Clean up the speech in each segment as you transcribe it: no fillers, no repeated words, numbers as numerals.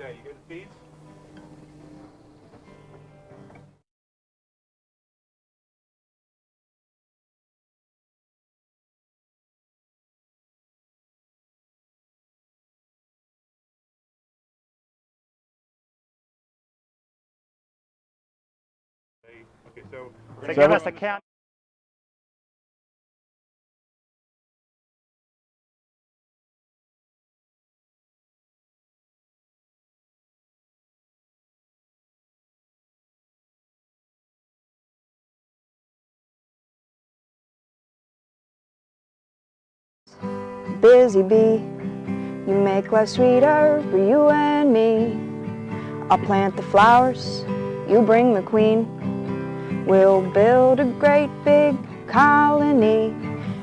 Okay, you get the bees? Okay, so give us a count. Busy bee, you make life sweeter for you and me. I'll plant the flowers, you bring the queen. We'll build a great big colony.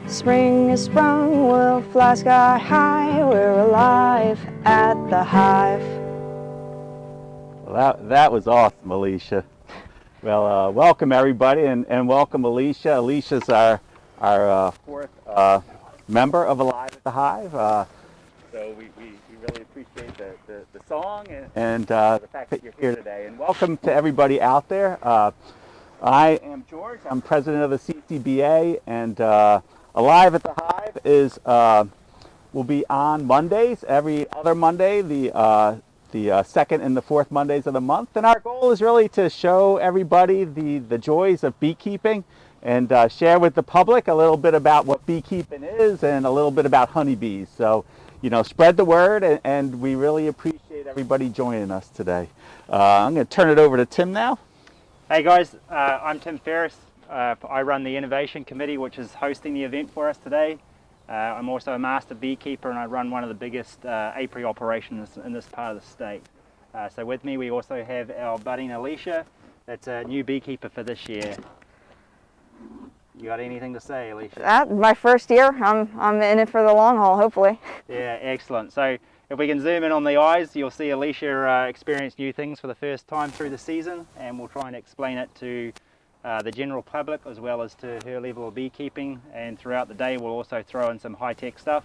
Spring is sprung, we'll fly sky high. We're alive at the hive. Well, that was awesome, Alicia. Well, welcome everybody, and welcome Alicia. Alicia's our fourth member of Alive at the Hive. So we really appreciate the song and the fact that you're here today. And welcome to everybody out there. I am George. I'm president of the CCBA, and Alive at the Hive is will be on Mondays, every other Monday, the second and the fourth Mondays of the month. And our goal is really to show everybody the joys of beekeeping and share with the public a little bit about what beekeeping is and a little bit about honeybees. So, you know, spread the word, and we really appreciate everybody joining us today. I'm going to turn it over to Tim now. Hey guys, I'm Tim Ferris. I run the Innovation Committee, which is hosting the event for us today. I'm also a master beekeeper, and I run one of the biggest apiary operations in this part of the state. So with me we also have our budding Alicia, that's a new beekeeper for this year. You got anything to say, Alicia? My first year, I'm in it for the long haul, hopefully. Yeah, excellent. So if we can zoom in on the eyes, you'll see Alicia experience new things for the first time through the season, and we'll try and explain it to the general public as well as to her level of beekeeping. And throughout the day we'll also throw in some high-tech stuff.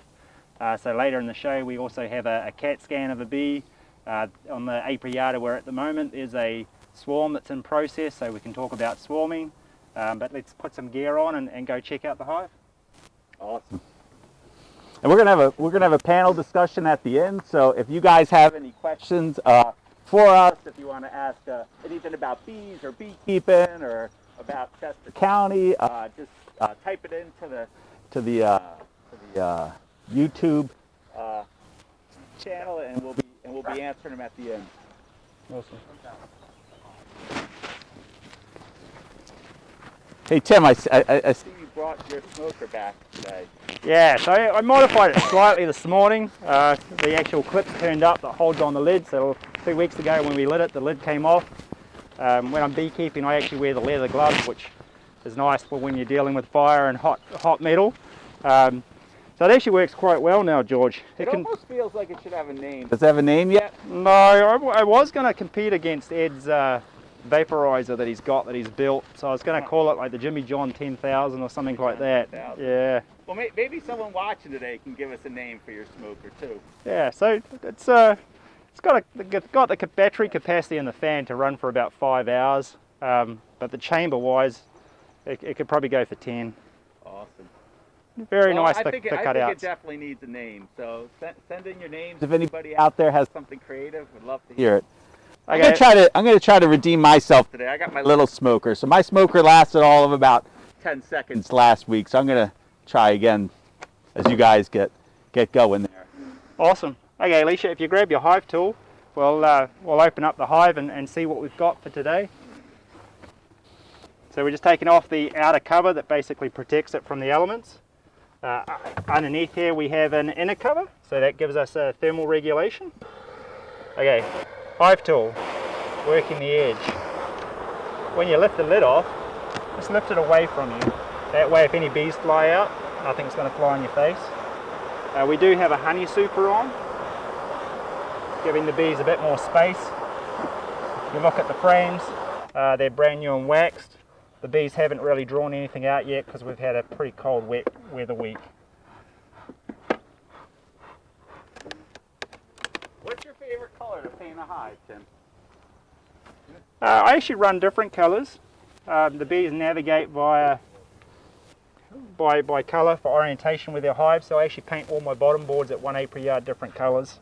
So later in the show we also have a CAT scan of a bee. On the apiary yard we're at the moment, there's a swarm that's in process, so we can talk about swarming. But let's put some gear on and go check out the hive. Awesome. And we're gonna have a panel discussion at the end. So if you guys have any questions for us, if you want to ask anything about bees or beekeeping or about Chester County, just type it into the YouTube channel, and we'll be answering them at the end. Awesome. Hey Tim, I see you brought your smoker back today. Yeah, so I modified it slightly this morning. The actual clip's turned up that holds on the lid, so 2 weeks ago when we lit it, the lid came off. When I'm beekeeping I actually wear the leather gloves, which is nice for when you're dealing with fire and hot metal. So it actually works quite well now, George. It almost feels like it should have a name. Does it have a name yet? No, I was going to compete against Ed's vaporizer that he's built, so I was going to call it like the Jimmy John 10,000 or something like that. 10,000. Yeah. Well, maybe someone watching today can give us a name for your smoker too. Yeah, so it's got the battery capacity in the fan to run for about 5 hours, but the chamber wise it could probably go for 10. Awesome. Very nice I for think cutouts. it definitely needs a name, so send in your names. If anybody out there has something creative, we'd love to hear it. I'm gonna try to redeem myself today. I got my little smoker. So my smoker lasted all of about 10 seconds last week. So I'm gonna try again as you guys get going there. Awesome. Okay, Alicia, if you grab your hive tool, we'll open up the hive and see what we've got for today. So we're just taking off the outer cover that basically protects it from the elements. Underneath here we have an inner cover, so that gives us a thermal regulation. Okay. Hive tool, working the edge. When you lift the lid off, just lift it away from you. That way if any bees fly out, nothing's going to fly on your face. We do have a honey super on, giving the bees a bit more space. If you look at the frames, they're brand new and waxed. The bees haven't really drawn anything out yet because we've had a pretty cold, wet weather week. What's your favorite favorite color to paint a hive, Tim? I actually run different colors. The bees navigate by color for orientation with their hives, so I actually paint all my bottom boards at 1/8 per yard different colors.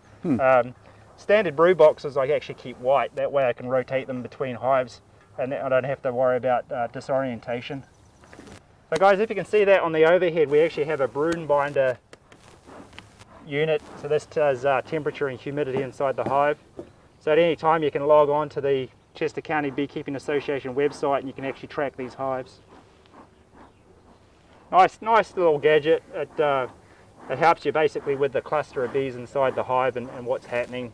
Standard brew boxes I actually keep white, that way I can rotate them between hives and I don't have to worry about disorientation. So guys, if you can see that on the overhead, we actually have a brood binder unit, so this does temperature and humidity inside the hive. So at any time you can log on to the Chester County Beekeeping Association website and you can actually track these hives. Nice little gadget. It helps you basically with the cluster of bees inside the hive and what's happening.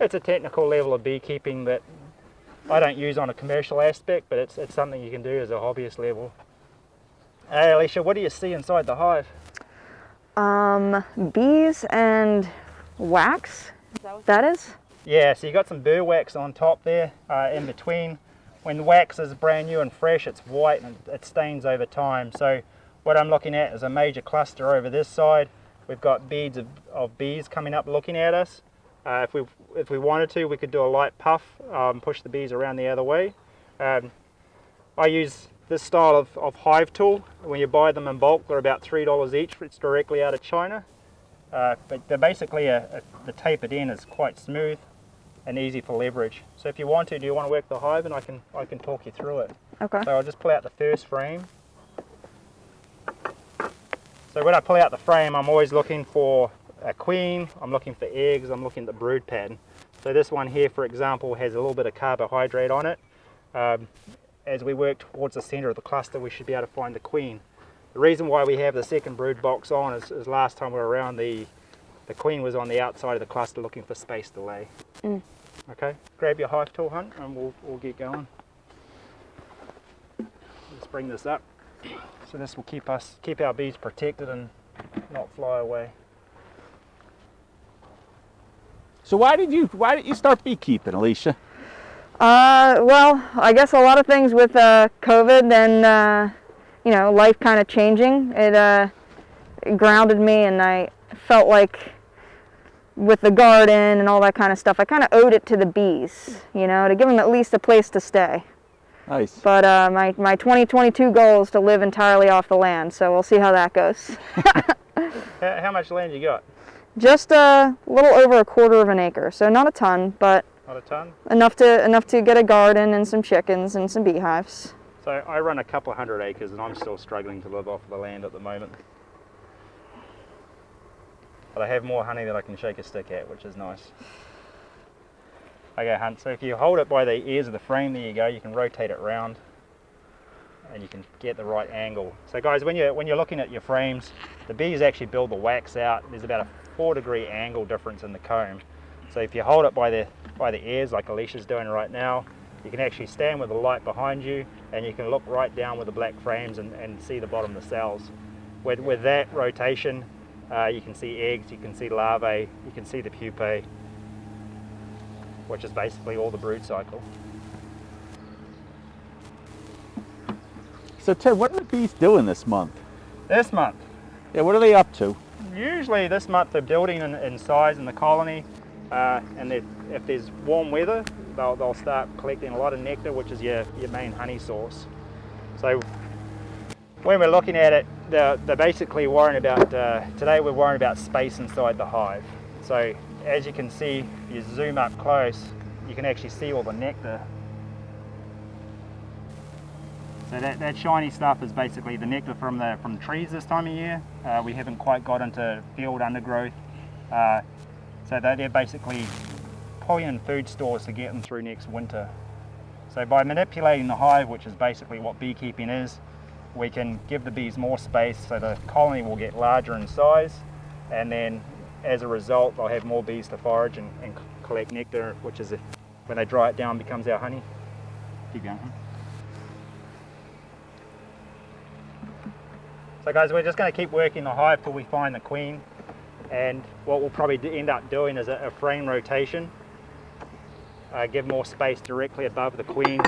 It's a technical level of beekeeping that I don't use on a commercial aspect, but it's something you can do as a hobbyist level. Hey Alicia, what do you see inside the hive? Bees and wax. Is that what that is? Yeah, so you got some burr wax on top there, in between. When the wax is brand new and fresh, it's white and it stains over time. So what I'm looking at is a major cluster over this side. We've got beads of bees coming up looking at us. If we wanted to, we could do a light puff, push the bees around the other way. I use this style of hive tool. When you buy them in bulk, they're about $3 each. It's directly out of China. But they're basically, the tapered end is quite smooth and easy for leverage. So if you want to, do you want to work the hive, and I can talk you through it. Okay. So I'll just pull out the first frame. So when I pull out the frame, I'm always looking for a queen, I'm looking for eggs, I'm looking at the brood pattern. So this one here, for example, has a little bit of carbohydrate on it. As we work towards the center of the cluster, we should be able to find the queen. The reason why we have the second brood box on is last time we were around, the queen was on the outside of the cluster looking for space to lay. Okay, grab your hive tool, Hunt, and we'll get going. Let's bring this up. So this will keep our bees protected and not fly away. So why did you start beekeeping, Alicia? Well, I guess a lot of things with COVID and life kind of changing. It grounded me, and I felt like with the garden and all that kind of stuff, I kind of owed it to the bees, to give them at least a place to stay. Nice. But my 2022 goal is to live entirely off the land, so we'll see how that goes. How much land you got? Just a little over 1/4 of an acre, so not a ton, but Not a ton? enough to get a garden and some chickens and some beehives. So I run a couple of 100 acres and I'm still struggling to live off the land at the moment. But I have more honey that I can shake a stick at, which is nice. Okay, Hunt, so if you hold it by the ears of the frame, there you go, you can rotate it round and you can get the right angle. So guys, when you're looking at your frames, the bees actually build the wax out. There's about a 4-degree angle difference in the comb. So if you hold it by the ears, like Alicia's doing right now, you can actually stand with the light behind you and you can look right down with the black frames and see the bottom of the cells. With that rotation, you can see eggs, you can see larvae, you can see the pupae, which is basically all the brood cycle. So Ted, what are the bees doing this month? This month, Yeah, what are they up to? usually this month they're building in size in the colony, and if there's warm weather, they'll start collecting a lot of nectar, which is your main honey source. So when we're looking at it, they're basically worrying about, today we're worrying about space inside the hive. So as you can see, if you zoom up close, you can actually see all the nectar. So that shiny stuff is basically the nectar from the trees this time of year. We haven't quite got into field undergrowth. So they're basically pulling in food stores to get them through next winter. So by manipulating the hive, which is basically what beekeeping is, we can give the bees more space so the colony will get larger in size, and then as a result they'll have more bees to forage and collect nectar, which is, when they dry it down, becomes our honey. Keep going. So guys, we're just going to keep working the hive till we find the queen, and what we'll probably end up doing is a frame rotation. Give more space directly above the queen,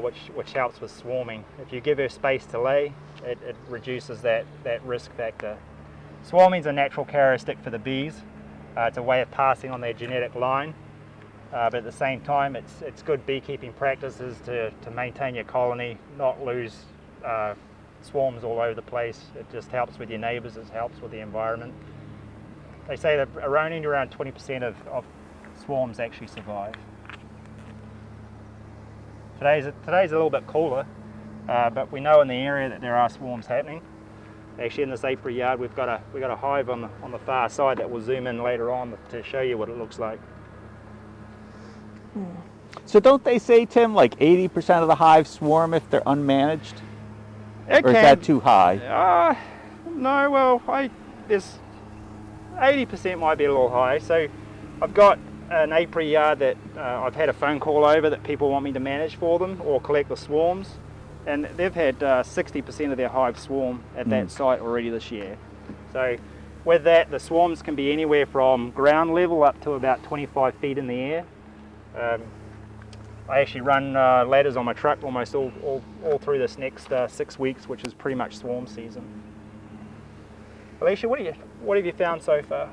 which helps with swarming. If you give her space to lay, it reduces that risk factor. Swarming is a natural characteristic for the bees. It's a way of passing on their genetic line, but at the same time, it's good beekeeping practices to maintain your colony, not lose swarms all over the place. It just helps with your neighbours, it helps with the environment. They say that only around 20% of swarms actually survive. Today's a little bit cooler, but we know in the area that there are swarms happening. Actually, in this apiary yard, we've got a hive on the far side that we'll zoom in later on to show you what it looks like. So don't they say, Tim, like 80% of the hives swarm if they're unmanaged? Or is that too high? No, well, there's 80% might be a little high. So I've got an apiary yard that I've had a phone call over that people want me to manage for them or collect the swarms. And they've had 60% of their hives swarm at that site already this year. So with that, the swarms can be anywhere from ground level up to about 25 feet in the air. I actually run ladders on my truck almost all through this next 6 weeks, which is pretty much swarm season. Alicia, what have you found so far?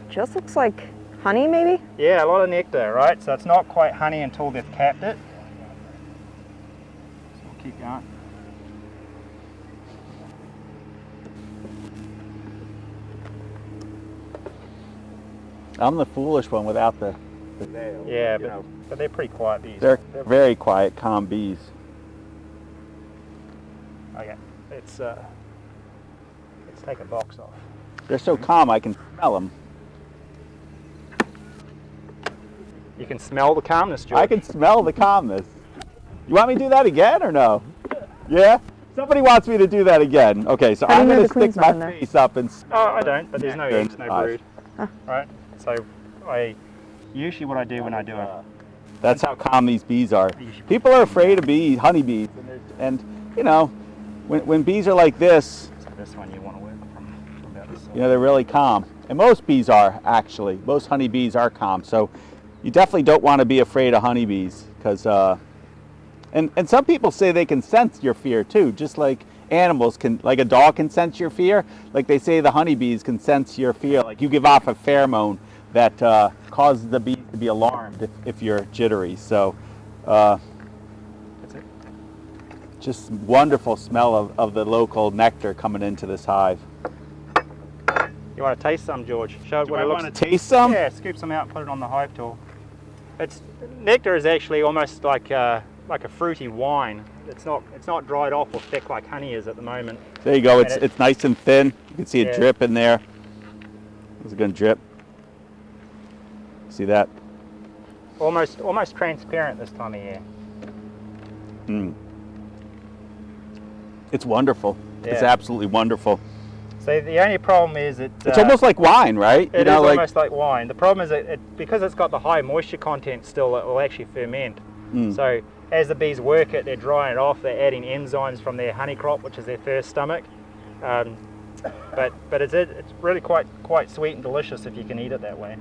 Just looks like honey, maybe? Yeah, a lot of nectar, right? So it's not quite honey until they've capped it. So we'll keep going. I'm the foolish one without the veil. Yeah, you know. but they're pretty quiet bees. They're very quiet, calm bees. Okay, let's take a box off. They're so calm I can smell them. You can smell the calmness, George. I can smell the calmness. You want me to do that again or no? Yeah? Somebody wants me to do that again. Okay, so How do I'm you know going the to stick queen's not in my there? face up and Oh, I don't, but there's no Nectar eggs, in no the hive. brood. Right? So usually what I do when I do a... That's how calm these bees are. People are afraid of honeybees, and you know, when bees are like this, So this one you want to work from about this side. you know, they're really calm. And most bees are, actually. Most honeybees are calm. So you definitely don't want to be afraid of honeybees, because and some people say they can sense your fear too, just like animals can, like a dog can sense your fear. Like they say the honeybees can sense your fear. Like you give off a pheromone that causes the bees to be alarmed if you're jittery. So That's it. just wonderful smell of the local nectar coming into this hive. You want to taste some, George? Show it Do what I it looks want to taste some? Yeah, scoop some out, put it on the hive tool. Nectar is actually almost like a fruity wine. It's not dried off or thick like honey is at the moment. There you go. And It's nice and thin. You can see it Yeah. drip in there. It's going to drip. See that? Almost transparent this time of year. Mm. It's wonderful. It's Yeah. absolutely wonderful. So the only problem is It's almost like wine, right? It is almost like wine. The problem is because it's got the high moisture content still, it will actually ferment. Mm. So as the bees work it, they're drying it off. They're adding enzymes from their honey crop, which is their first stomach. But it's really quite sweet and delicious if you can eat it that way.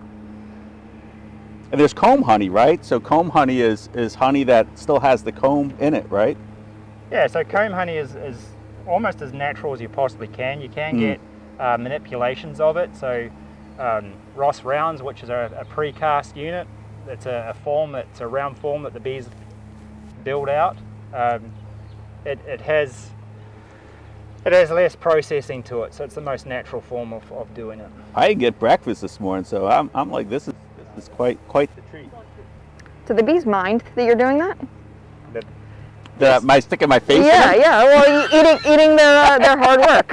And there's comb honey, right? So comb honey is honey that still has the comb in it, right? Yeah. So comb honey is almost as natural as you possibly can. You can get manipulations of it. So Ross rounds, which is a precast unit. It's a round form that the bees build out. It has less processing to it, so it's the most natural form of doing it. I didn't get breakfast this morning, so I'm like, this is quite the treat. Do the bees mind that you're doing that? My sticking my face in Yeah, it? yeah. Well, eating their hard work.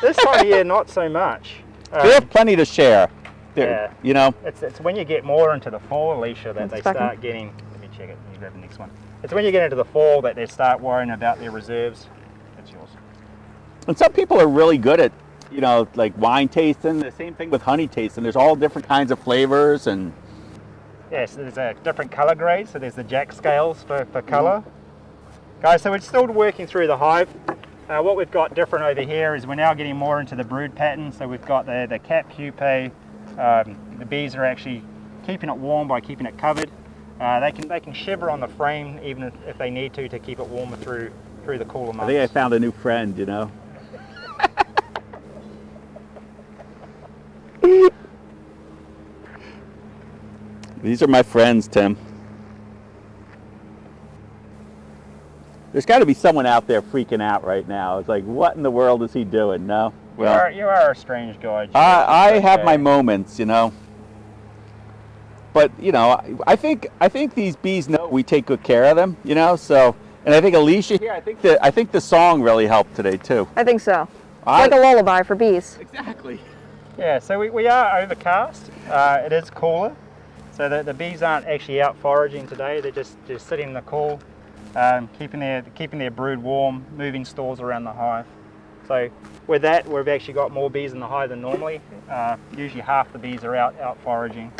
This time of year, not so much. They have plenty to share. Yeah. You know? It's when you get more into the fall, Alicia, that they Inspecting. start getting. Let me check it. You grab the next one. It's when you get into the fall that they start worrying about their reserves. That's yours. And some people are really good at, you know, like wine tasting. The same thing with honey tasting. There's all different kinds of flavors and. Yes, there's a different colour grades. So there's the jack scales for colour. Guys, so we're still working through the hive. What we've got different over here is we're now getting more into the brood pattern. So we've got the cap pupae. The bees are actually keeping it warm by keeping it covered. They can shiver on the frame even if they need to keep it warmer through the cooler months. I think I found a new friend, you know. These are my friends, Tim. There's got to be someone out there freaking out right now. It's like, what in the world is he doing? No? Well, You are a strange guy, George. I have my Okay. moments, you know. But, you know, I think these bees know we take good care of them, you know. So, and I think Alicia here, I think the song really helped today too. I think so. It's like a lullaby for bees. Exactly. Yeah, so we are overcast. It is cooler. So the bees aren't actually out foraging today. They're just sitting in the cool, keeping their brood warm, moving stores around the hive. So with that, we've actually got more bees in the hive than normally. Usually half the bees are out foraging.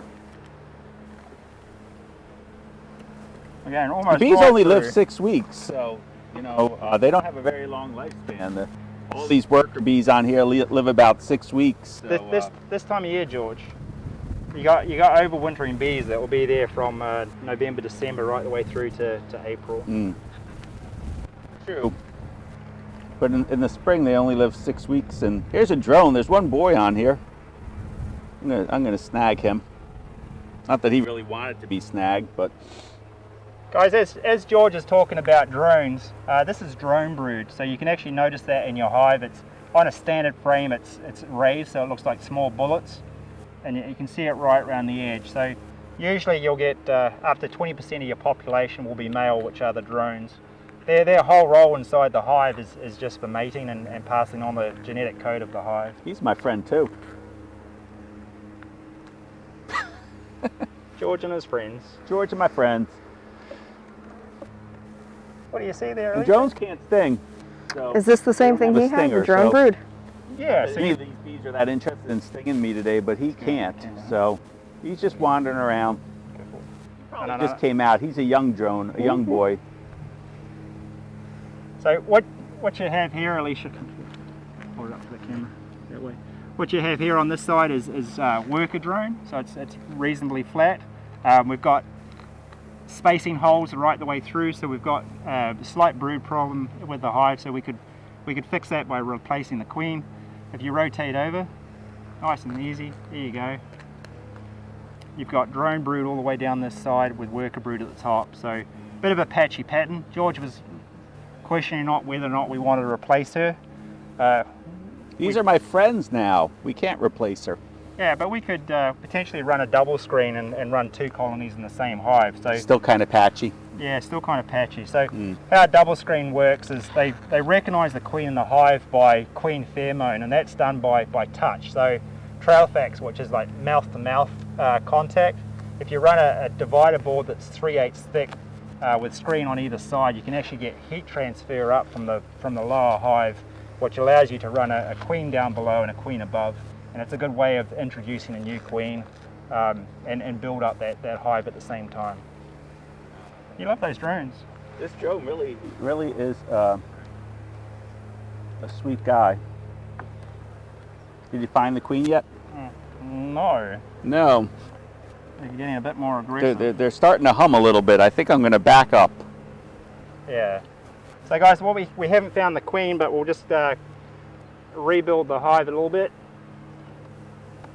Again, almost The bees right only live through. 6 weeks, so you know they don't have a very long lifespan. All these worker bees on here live about 6 weeks. So, This time of year, George, you got overwintering bees that will be there from November, December, right the way through to April. True. But in the spring they only live 6 weeks. And here's a drone. There's one boy on here. I'm gonna snag him. Not that he really wanted to be snagged, but Guys, as George is talking about drones, this is drone brood, so you can actually notice that in your hive. It's on a standard frame, it's raised so it looks like small bullets, and you can see it right around the edge. So usually you'll get up to 20% of your population will be male, which are the drones. Their whole role inside the hive is just for mating and passing on the genetic code of the hive. he's my friend too. George and his friends. George and my friends. What do you see there? And Alicia? drones can't sting. So Is this the same they don't thing have he a had, stinger, the drone so- brood? Yeah, so Any you, of these bees are that interested in stinging me today, but he can't. So he's just wandering around. I don't He just know. came out. He's a young drone, a young boy. So what you have here, Alicia, come here. Hold it up to the camera that way. What you have here on this side is worker drone, so it's reasonably flat. We've got spacing holes right the way through, so we've got a slight brood problem with the hive, so we could fix that by replacing the queen. If you rotate over, nice and easy, there you go. You've got drone brood all the way down this side with worker brood at the top, so a bit of a patchy pattern. George was questioning whether or not we wanted to replace her. These are my friends now. We can't replace her. Yeah, but we could potentially run a double screen and run 2 colonies in the same hive. So Still kind of patchy. yeah, still kind of patchy. So how a double screen works is they recognise the queen in the hive by queen pheromone, and that's done by touch. So trail fax, which is like mouth to mouth contact. If you run a divider board that's 3/8 thick with screen on either side, you can actually get heat transfer up from the lower hive, which allows you to run a queen down below and a queen above. And it's a good way of introducing a new queen and build up that hive at the same time. You love those drones. This drone really is a sweet guy. Did you find the queen yet? No, No. they're getting a bit more aggressive. They're starting to hum a little bit. I think I'm going to back up. Yeah. So guys, we haven't found the queen, but we'll just rebuild the hive a little bit.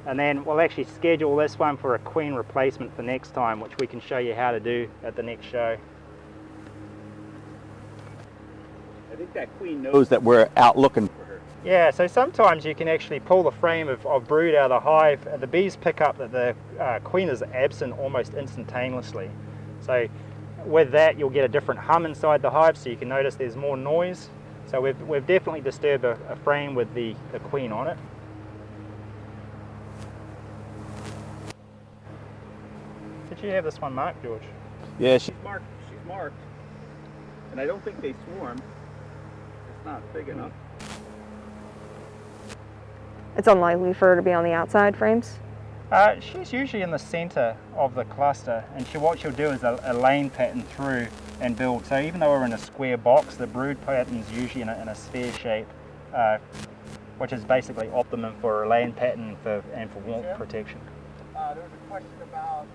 And then we'll actually schedule this one for a queen replacement for next time, which we can show you how to do at the next show. I think that queen knows that we're out looking for her. Yeah, so sometimes you can actually pull the frame of brood out of the hive. The bees pick up that the queen is absent almost instantaneously. So with that, you'll get a different hum inside the hive, so you can notice there's more noise. So we've definitely disturbed a frame with the queen on it. Did you have this one marked, George? Yeah, she's marked. She's marked. And I don't think they swarm. It's not big enough. It's unlikely for her to be on the outside frames. She's usually in the center of the cluster, and what she'll do is a lane pattern through and build. So even though we're in a square box, the brood pattern is usually in a sphere shape, which is basically optimum for a lane pattern and for warmth protection. There was a question about,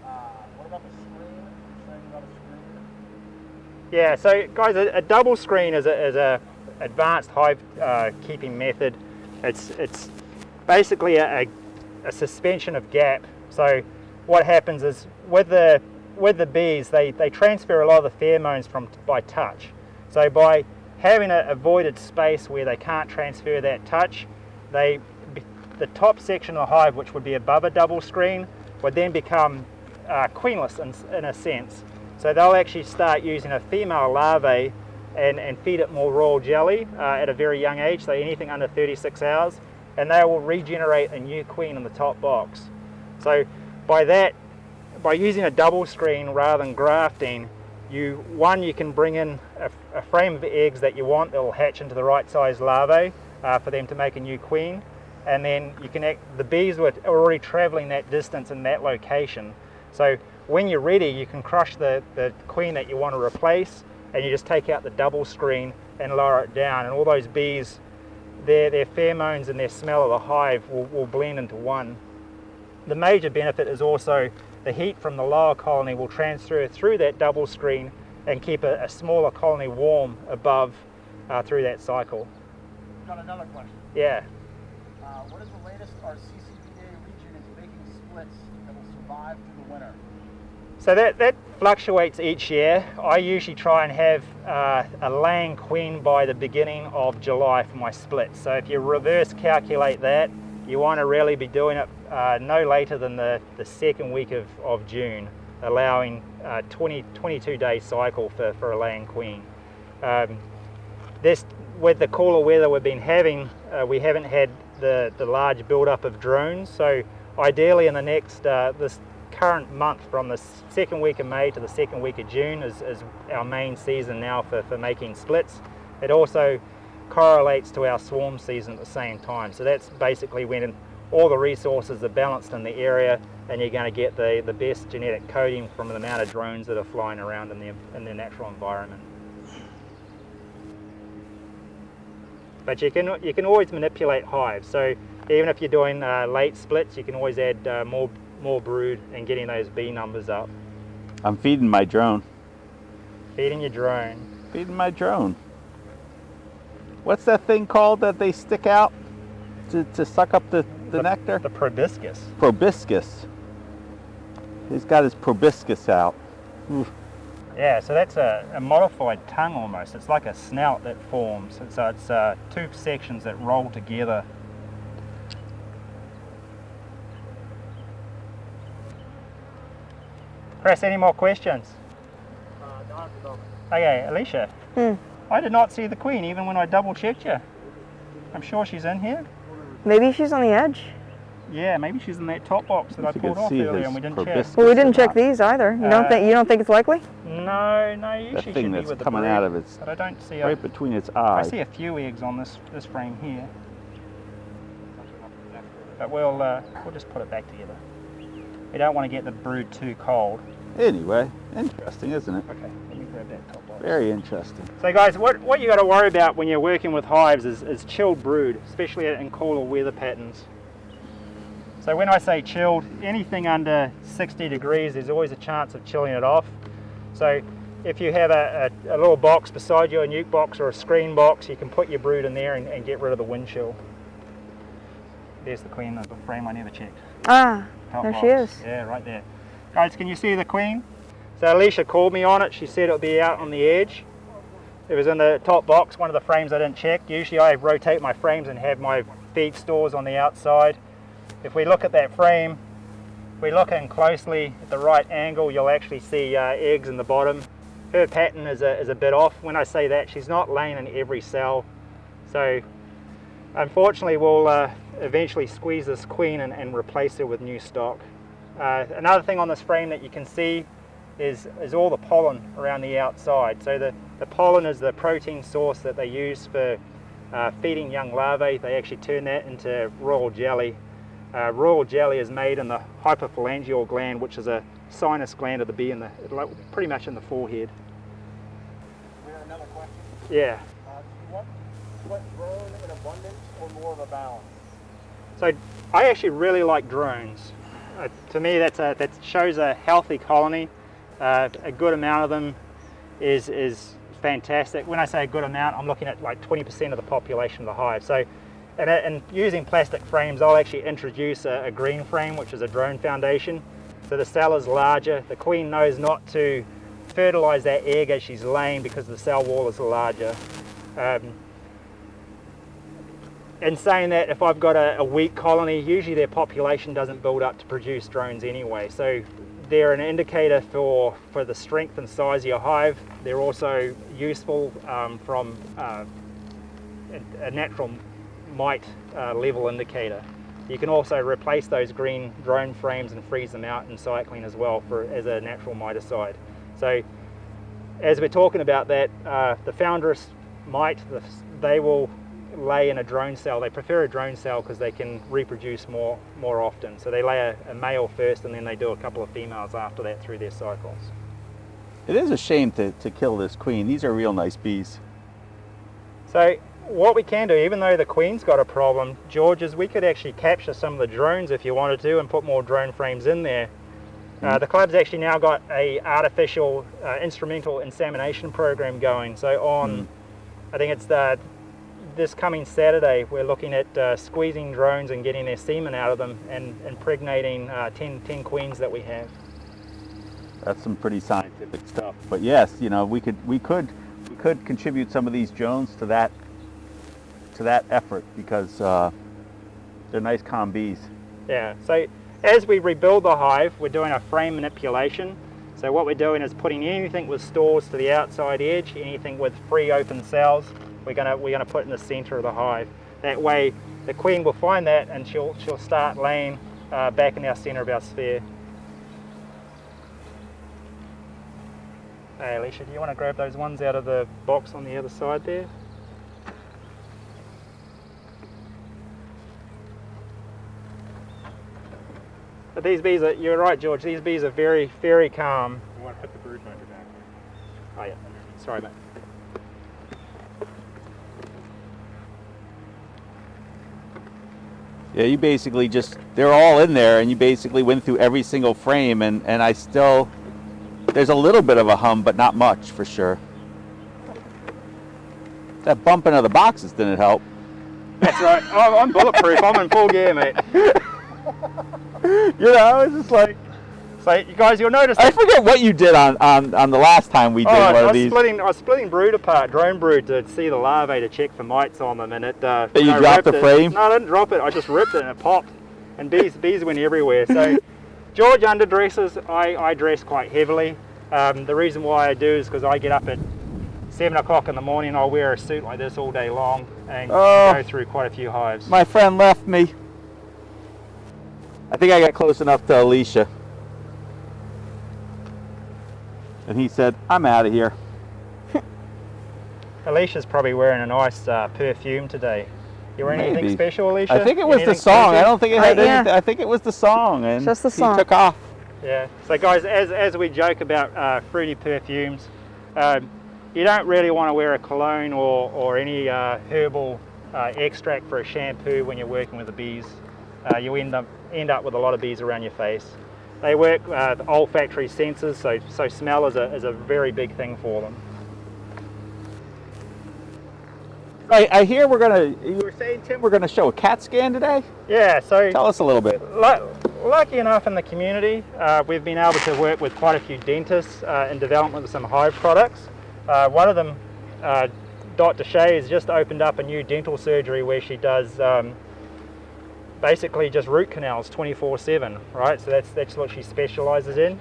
what about the screen? You're saying about a screen? Yeah, so guys, a double screen is a advanced hive keeping method. It's basically a suspension of gap. So what happens is with the bees, they transfer a lot of the pheromones by touch. So by having a voided space where they can't transfer that touch, the top section of the hive, which would be above a double screen, would then become queenless in a sense. So they'll actually start using a female larvae and feed it more royal jelly at a very young age, so anything under 36 hours, and they will regenerate a new queen in the top box. So by using a double screen rather than grafting, you can bring in a frame of eggs that you want that will hatch into the right size larvae for them to make a new queen, and then the bees were already traveling that distance in that location. So when you're ready, you can crush the queen that you want to replace, and you just take out the double screen and lower it down, and all those bees, their pheromones and their smell of the hive will blend into one. The major benefit is also the heat from the lower colony will transfer through that double screen and keep a smaller colony warm above through that cycle. Got another question. Yeah. What is the latest our CCBA region is making splits that will survive through the winter? So that fluctuates each year. I usually try and have a laying queen by the beginning of July for my splits. So if you reverse calculate that, you want to really be doing it no later than the second week of June, allowing 22-day cycle for a laying queen. With the cooler weather we've been having, we haven't had the large build-up of drones. So ideally in the next, this current month from the second week of May to the second week of June is our main season now for making splits. It also correlates to our swarm season at the same time. So that's basically when all the resources are balanced in the area, and you're going to get the best genetic coding from the amount of drones that are flying around in the natural environment. But you can always manipulate hives. So even if you're doing late splits, you can always add more brood and getting those bee numbers up. I'm feeding my drone. Feeding your drone. Feeding my drone. What's that thing called that they stick out to suck up the nectar? The proboscis. Proboscis. He's got his proboscis out. Oof. Yeah, so that's a modified tongue almost. It's like a snout that forms. So it's two sections that roll together. Chris, any more questions? Not at the moment. Okay, Alicia. I did not see the queen even when I double checked you. I'm sure she's in here. Maybe she's on the edge. Yeah, maybe she's in that top box that I You pulled can off see earlier his and we didn't proboscis. check. Well, we didn't check these either. You don't think it's likely? No, usually That should thing be that's with the coming brood, out of its but I don't see right between its I eyes. see a few eggs on this frame here. But we'll just put it back together. We don't want to get the brood too cold. Anyway, interesting, isn't it? Okay, let me grab that top box. Very interesting. So guys, what you got to worry about when you're working with hives is chilled brood, especially in cooler weather patterns. So when I say chilled, anything under 60 degrees, there's always a chance of chilling it off. So if you have a little box beside you, a nuke box or a screen box, you can put your brood in there and get rid of the wind chill. There's the queen of the frame I never checked. Ah, Top there box. she is. Yeah, right there. Guys, can you see the queen? So Alicia called me on it. She said it would be out on the edge. It was in the top box, one of the frames I didn't check. Usually I rotate my frames and have my feed stores on the outside. If we look at that frame, if we look in closely at the right angle, you'll actually see eggs in the bottom. Her pattern is a bit off. When I say that, she's not laying in every cell. So unfortunately we'll eventually squeeze this queen and replace her with new stock. Another thing on this frame that you can see is all the pollen around the outside. So the pollen is the protein source that they use for feeding young larvae. They actually turn that into royal jelly. Royal jelly is made in the hypophalangeal gland, which is a sinus gland of the bee, pretty much in the forehead. We have another question. Yeah. Do you want split drone in abundance or more of a balance? So I actually really like drones. To me, that shows a healthy colony. A good amount of them is fantastic. When I say a good amount, I'm looking at like 20% of the population of the hive. So, and using plastic frames, I'll actually introduce a green frame, which is a drone foundation. so the cell is larger. The queen knows not to fertilize that egg as she's laying because the cell wall is larger. In saying that, if I've got a weak colony, usually their population doesn't build up to produce drones anyway. So they're an indicator for the strength and size of your hive. They're also useful from a natural mite level indicator. You can also replace those green drone frames and freeze them out in cycling as well as a natural miticide. So as we're talking about that, the foundress mite, they will lay in a drone cell. They prefer a drone cell because they can reproduce more often. So they lay a male first and then they do a couple of females after that through their cycles. It is a shame to kill this queen. These are real nice bees. So what we can do, even though the queen's got a problem, George, is we could actually capture some of the drones if you wanted to and put more drone frames in there. The club's actually now got a artificial instrumental insemination program going. So on, I think it's this coming Saturday, we're looking at squeezing drones and getting their semen out of them and impregnating 10 queens that we have. That's some pretty scientific stuff. But yes, you know, we could contribute some of these drones to that effort because they're nice calm bees. Yeah. So as we rebuild the hive, we're doing a frame manipulation. So what we're doing is putting anything with stores to the outside edge, anything with free open cells, we're gonna put in the center of the hive. That way, the queen will find that and she'll start laying back in our center of our sphere. Hey, Alicia, do you want to grab those ones out of the box on the other side there? But these bees are, you're right, George, these bees are very, very calm. You want to put the brood motor back there. Oh yeah, sorry mate. Yeah, you basically they're all in there and you basically went through every single frame and I still, there's a little bit of a hum, but not much for sure. That bumping of the boxes didn't help. That's right, I'm bulletproof, I'm in full gear, mate. You know, it's just like, So you guys, you'll notice I forget what you did on the last time we did one of these. I was splitting brood apart, drone brood, to see the larvae to check for mites on them, and it. But you dropped the frame? No, I didn't drop it. I just ripped it and it popped, and bees went everywhere. So George underdresses. I dress quite heavily. The reason why I do is because I get up at 7 o'clock in the morning. I'll wear a suit like this all day long and go through quite a few hives. My friend left me. I think I got close enough to Alicia. And he said, I'm out of here. Alicia's probably wearing a nice perfume today. You wearing anything special, Alicia? I think it was the Anything song. spooky? I don't think it had Yeah. anything. I think it was the song. And Just the song. he took off. Yeah. So guys, as we joke about fruity perfumes, you don't really want to wear a cologne or any herbal extract for a shampoo when you're working with the bees. You end up with a lot of bees around your face. They work with olfactory senses, so smell is a very big thing for them. I hear you were saying, Tim, we're gonna show a CAT scan today? Yeah. So Tell us a little bit. lucky enough in the community, we've been able to work with quite a few dentists in development of some Hive products. One of them, Dr. Shea, has just opened up a new dental surgery where she does basically just root canals 24/7, right? So that's what she specializes in.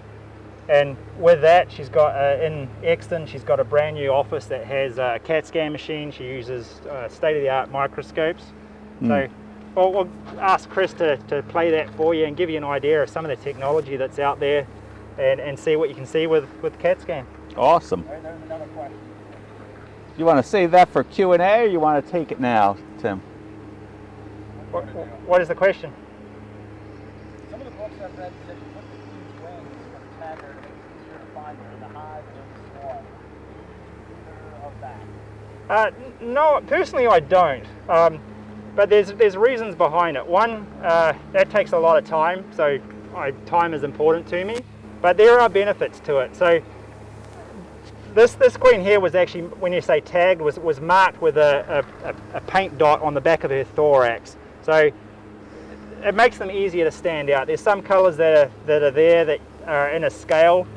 And with that, she's got in Exton, she's got a brand new office that has a CAT scan machine. She uses state-of-the-art microscopes. So we'll ask Chris to play that for you and give you an idea of some of the technology that's out there and see what you can see with CAT scan. Awesome. All right, there's another question. You want to save that for Q&A or you want to take it now, Tim? What is the question? Some of the books I've read said you put the queen's wings on a tagger to make it easier to find her in the hive or in the swarm. Either of that. No, personally I don't. But there's reasons behind it. One, that takes a lot of time, so time is important to me. But there are benefits to it. So this queen here was actually, when you say tagged, was marked with a paint dot on the back of her thorax. So it makes them easier to stand out. There's some colours that are in a scale,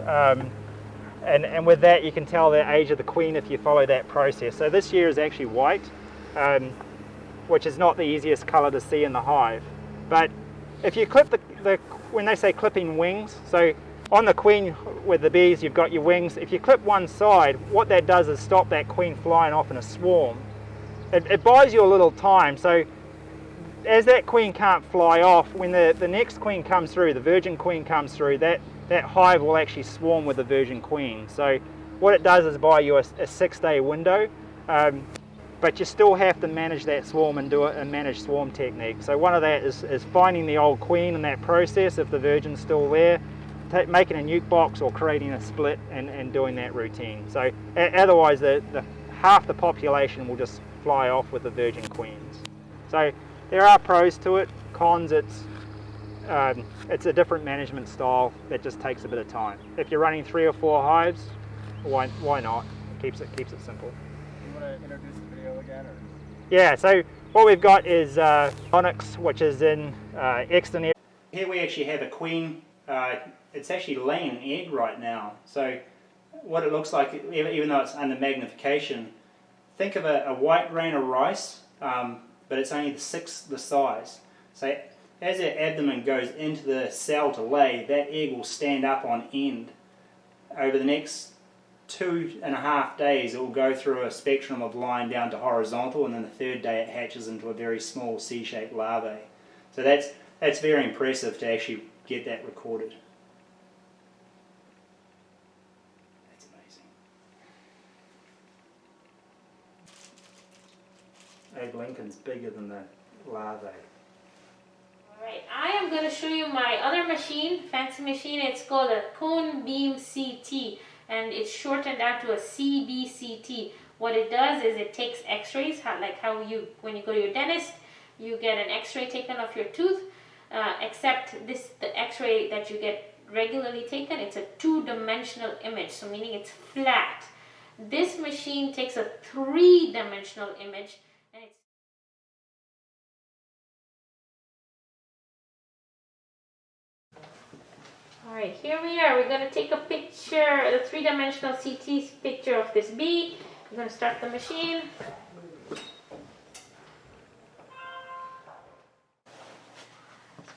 and with that you can tell the age of the queen if you follow that process. So this year is actually white, which is not the easiest colour to see in the hive. But if you clip when they say clipping wings, so on the queen with the bees you've got your wings. If you clip one side, what that does is stop that queen flying off in a swarm. It buys you a little time, so as that queen can't fly off, when the next queen comes through, the virgin queen comes through, that hive will actually swarm with the virgin queen. So what it does is buy you a 6-day window, but you still have to manage that swarm and do a managed swarm technique. So one of that is finding the old queen in that process if the virgin's still there, making a nuke box or creating a split and doing that routine. So otherwise half the population will just fly off with the virgin queens. So there are pros to it. Cons, it's a different management style that just takes a bit of time. If you're running 3 or 4 hives, why not? Keeps it simple. You want to introduce the video again? Or? Yeah, so what we've got is onyx, which is in Exton. Here we actually have a queen. It's actually laying an egg right now. So what it looks like, even though it's under magnification, think of a white grain of rice, but it's only the 1/6 the size. So as their abdomen goes into the cell to lay, that egg will stand up on end. Over the next 2.5 days, it will go through a spectrum of lying down to horizontal, and then the 3rd day it hatches into a very small C-shaped larvae. So that's very impressive to actually get that recorded. That's amazing. Abe Lincoln's bigger than the larvae. Alright, I am going to show you my other machine, fancy machine. It's called a Cone Beam CT, and it's shortened out to a CBCT. What it does is it takes x-rays, like how when you go to your dentist, you get an x-ray taken of your tooth, except the x-ray that you get regularly taken, it's a 2-dimensional image, so meaning it's flat. This machine takes a 3-dimensional image, and it's Alright, here we are. We're going to take a picture, the 3-dimensional CT picture of this bee. We're going to start the machine.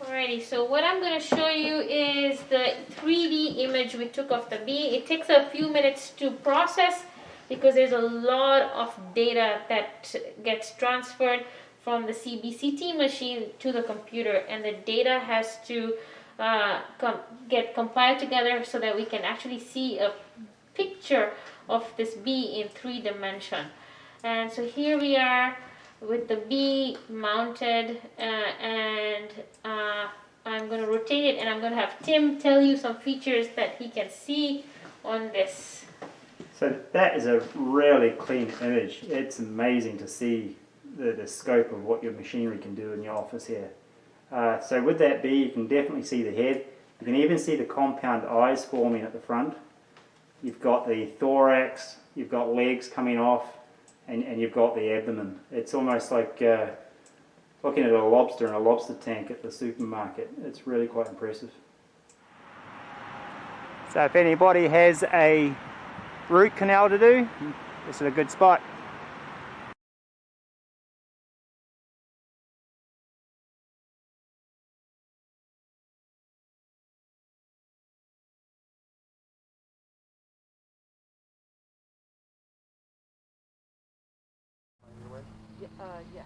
Alrighty, so what I'm going to show you is the 3D image we took of the bee. It takes a few minutes to process because there's a lot of data that gets transferred from the CBCT machine to the computer, and the data has to get compiled together so that we can actually see a picture of this bee in 3 dimensions. And so here we are with the bee mounted, and I'm going to rotate it, and I'm going to have Tim tell you some features that he can see on this. So that is a really clean image. It's amazing to see the scope of what your machinery can do in your office here. So with that bee, you can definitely see the head. You can even see the compound eyes forming at the front. You've got the thorax, you've got legs coming off, and you've got the abdomen. It's almost like looking at a lobster in a lobster tank at the supermarket. It's really quite impressive. So if anybody has a root canal to do, this is a good spot. Yeah.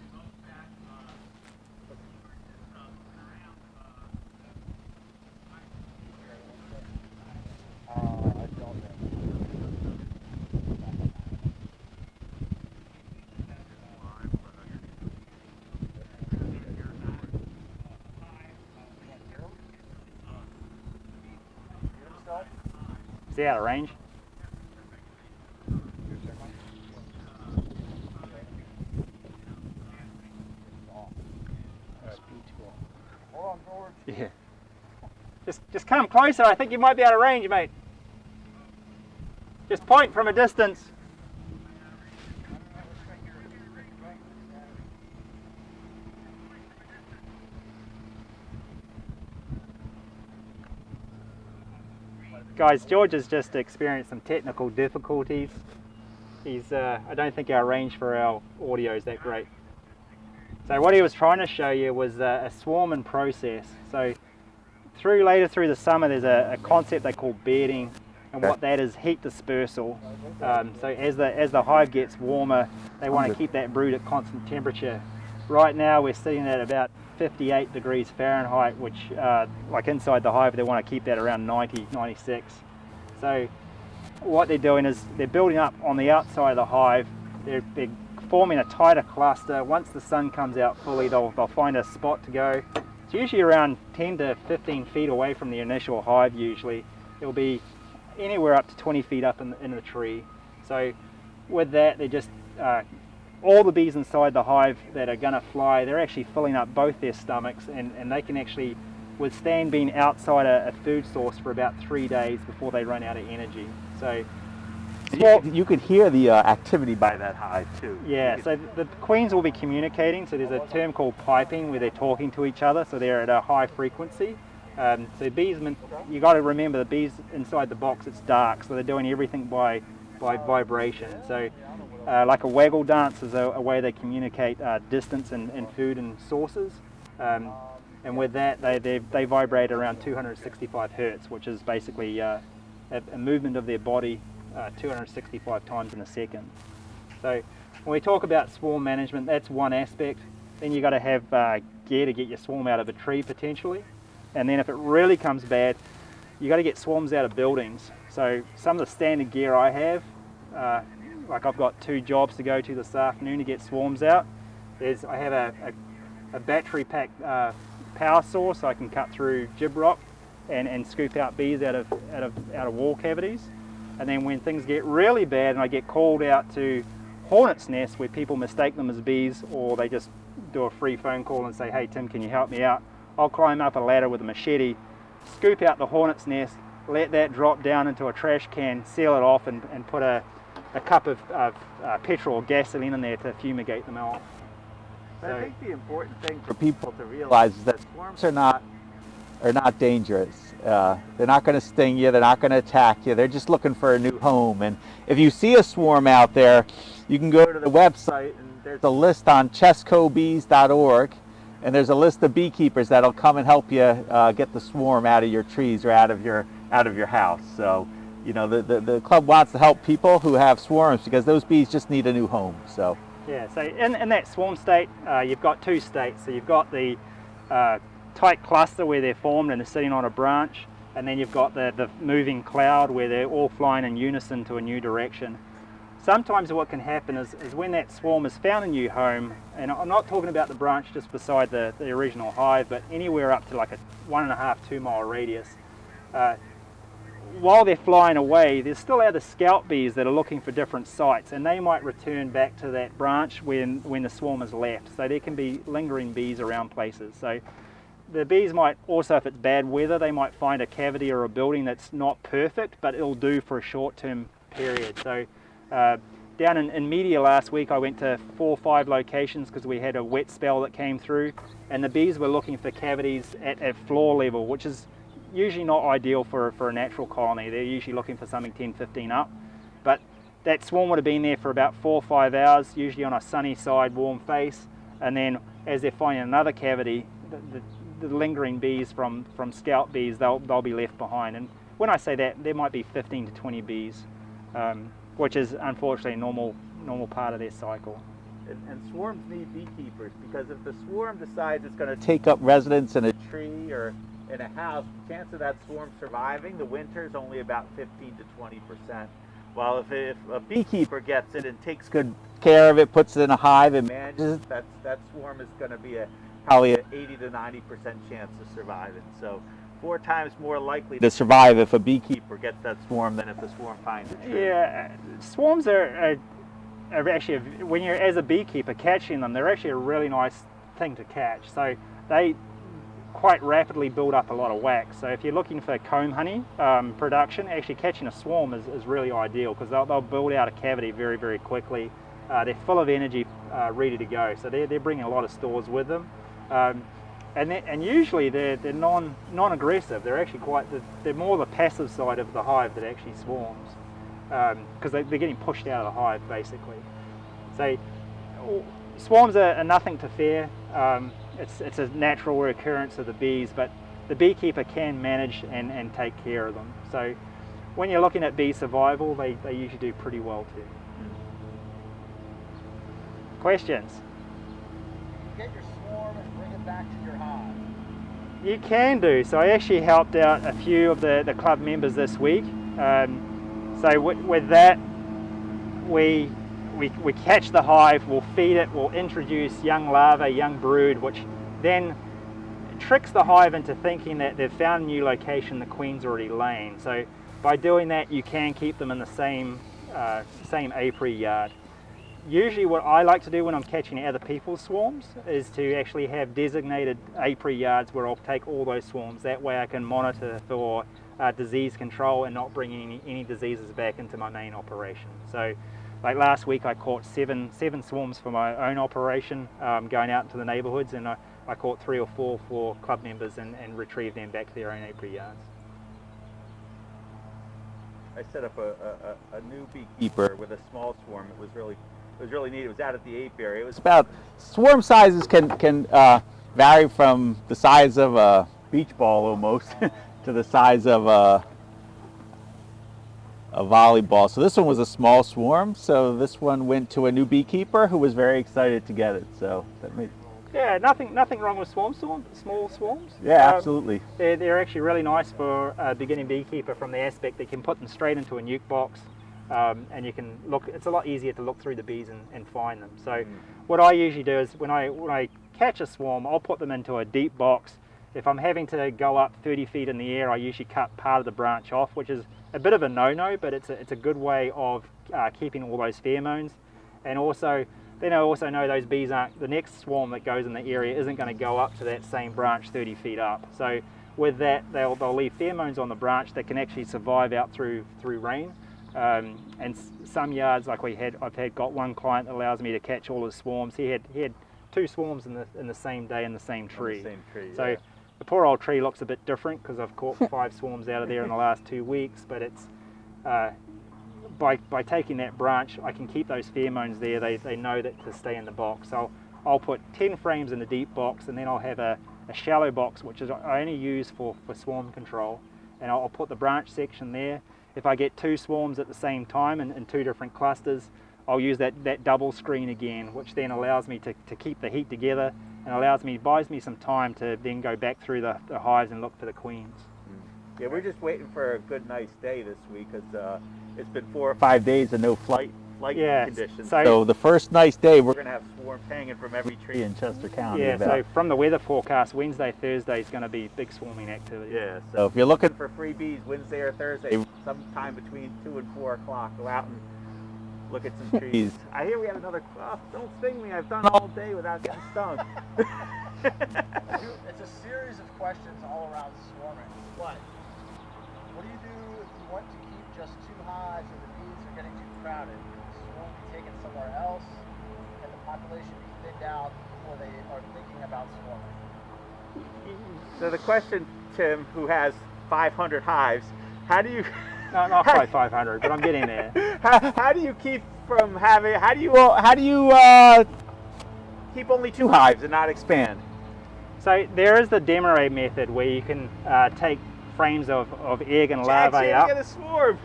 Is he out of range? Yeah. Just come closer. I think you might be out of range, mate. Just point from a distance. Guys, George has just experienced some technical difficulties. I don't think our range for our audio is that great. So what he was trying to show you was a swarm in process. So later through the summer, there's a concept they call bedding, and what that is heat dispersal. So as the hive gets warmer, they want to keep that brood at constant temperature. Right now we're sitting at about 58 degrees Fahrenheit, which like inside the hive they want to keep that around 90, 96. So what they're doing is they're building up on the outside of the hive. They're forming a tighter cluster. Once the sun comes out fully, they'll find a spot to go. It's usually around 10 to 15 feet away from the initial hive usually. It'll be anywhere up to 20 feet up in the tree. So with that, they just all the bees inside the hive that are going to fly, they're actually filling up both their stomachs, and they can actually withstand being outside a food source for about 3 days before they run out of energy. So you could hear the activity by that hive too. yeah, so the queens will be communicating. So there's a term called piping where they're talking to each other, so they're at a high frequency. So bees, you got to remember the bees inside the box, it's dark, so they're doing everything by vibration. So like a waggle dance is a way they communicate distance and food and sources. And with that, they vibrate around 265 hertz, which is basically a movement of their body 265 times in a second. So when we talk about swarm management, that's one aspect. Then you got to have gear to get your swarm out of a tree potentially. And then if it really comes bad, you got to get swarms out of buildings. So some of the standard gear I have, like I've got 2 jobs to go to this afternoon to get swarms out. I have a battery packed power saw, so I can cut through gib rock and scoop out bees out of wall cavities. And then when things get really bad and I get called out to hornets' nests where people mistake them as bees, or they just do a free phone call and say, hey Tim, can you help me out? I'll climb up a ladder with a machete, scoop out the hornet's nest, let that drop down into a trash can, seal it off, and put a cup of petrol or gasoline in there to fumigate them off. But I think the important thing for people to realize is that swarms are not dangerous. They're not going to sting you. They're not going to attack you. They're just looking for a new home. And if you see a swarm out there, you can go to the website, and there's a list on chescobees.org, and there's a list of beekeepers that'll come and help you get the swarm out of your trees or out of your house. So, you know, the club wants to help people who have swarms because those bees just need a new home. So yeah, so in that swarm state, you've got 2 states. So you've got the tight cluster where they're formed and they're sitting on a branch, and then you've got the moving cloud where they're all flying in unison to a new direction. Sometimes what can happen is when that swarm has found a new home, and I'm not talking about the branch just beside the original hive, but anywhere up to like a 1.5–2 mile radius, while they're flying away, there's still other scout bees that are looking for different sites, and they might return back to that branch when the swarm has left. So there can be lingering bees around places. So the bees might also, if it's bad weather, they might find a cavity or a building that's not perfect, but it'll do for a short-term period. So down in media last week, I went to 4 or 5 locations because we had a wet spell that came through, and the bees were looking for cavities at floor level, which is usually not ideal for a natural colony. They're usually looking for something 10, 15 up. But that swarm would have been there for about 4 or 5 hours, usually on a sunny side, warm face, and then as they're finding another cavity, the lingering bees from scout bees, they'll be left behind. And when I say that, there might be 15 to 20 bees, which is unfortunately a normal part of their cycle. And swarms need beekeepers, because if the swarm decides it's going to take up residence in a tree or in a house, the chance of that swarm surviving the winter is only about 15 to 20%. Well, if a beekeeper gets it and takes good care of it, puts it in a hive and manages it, that swarm is going to be probably an 80 to 90% chance of surviving. So 4 times more likely to survive if a beekeeper gets that swarm than if the swarm finds a tree. Yeah, swarms are actually, when you're as a beekeeper catching them, they're actually a really nice thing to catch. So they quite rapidly build up a lot of wax. So if you're looking for comb honey production, actually catching a swarm is really ideal, because they'll build out a cavity very, very quickly. They're full of energy, ready to go. So they're bringing a lot of stores with them. And usually they're non-aggressive. They're actually they're more the passive side of the hive that actually swarms, because they're getting pushed out of the hive basically. So swarms are nothing to fear. It's a natural recurrence of the bees, but the beekeeper can manage and take care of them. So when you're looking at bee survival, they usually do pretty well too. Questions? You get your swarm and bring it back to your hive. You can do. So I actually helped out a few of the club members this week. So with that, we catch the hive, we'll feed it, we'll introduce young larvae, young brood, which then tricks the hive into thinking that they've found a new location the queen's already laying. So by doing that, you can keep them in the same apiary yard. Usually what I like to do when I'm catching other people's swarms is to actually have designated apiary yards where I'll take all those swarms. That way I can monitor for disease control and not bringing any diseases back into my main operation. So like last week I caught seven swarms for my own operation, going out into the neighborhoods, and I caught 3 or 4 for club members and retrieved them back to their own apiary yards. I set up a new beekeeper with a small swarm. It was really neat. It was out at the apiary. It was about, swarm sizes can vary from the size of a beach ball almost to the size of a volleyball. So this one was a small swarm. So this one went to a new beekeeper who was very excited to get it. So that made, yeah, nothing wrong with small swarms. yeah, absolutely. They're actually really nice for a beginning beekeeper from the aspect that you can put them straight into a nuke box, and you can look. It's a lot easier to look through the bees and find them. So what I usually do is when I catch a swarm, I'll put them into a deep box. If I'm having to go up 30 feet in the air, I usually cut part of the branch off, which is a bit of a no-no, but it's a good way of keeping all those pheromones. And also, then I also know those bees aren't, the next swarm that goes in the area isn't going to go up to that same branch 30 feet up. So with that, they'll leave pheromones on the branch that can actually survive out through rain. And some yards, like I've got one client that allows me to catch all his swarms. He had 2 swarms in the same day in the same tree. So yeah. The poor old tree looks a bit different because I've caught 5 swarms out of there in the last 2 weeks, but it's by taking that branch, I can keep those pheromones there. They know that to stay in the box. So I'll put 10 frames in the deep box, and then I'll have a shallow box, which is I only use for swarm control, and I'll put the branch section there. If I get 2 swarms at the same time in 2 different clusters, I'll use that double screen again, which then allows me to keep the heat together and buys me some time to then go back through the hives and look for the queens. Yeah, we're just waiting for a good nice day this week because it's been 4 or 5 days of no flight conditions. So the first nice day, we're going to have swarms hanging from every tree in Chester County. Yeah, so from the weather forecast, Wednesday, Thursday is going to be big swarming activity. Yeah, so if you're looking for free bees Wednesday or Thursday, sometime between 2 and 4 o'clock, go out and look at some trees. I hear we had another, don't sting me, I've done all day without getting stung. It's a series of questions all around swarming. But what do you do if you want to keep just 2 hives and the bees are getting too crowded? Is the swarm be taken somewhere else? Can the population be thinned out before they are thinking about swarming? So the question, Tim, who has 500 hives, how do you... No, not quite 500, but I'm getting there. How do you keep from having? How do you keep only 2 hives and not expand? So there is the demarré method where you can take frames of egg and larvae up. Get a swarm.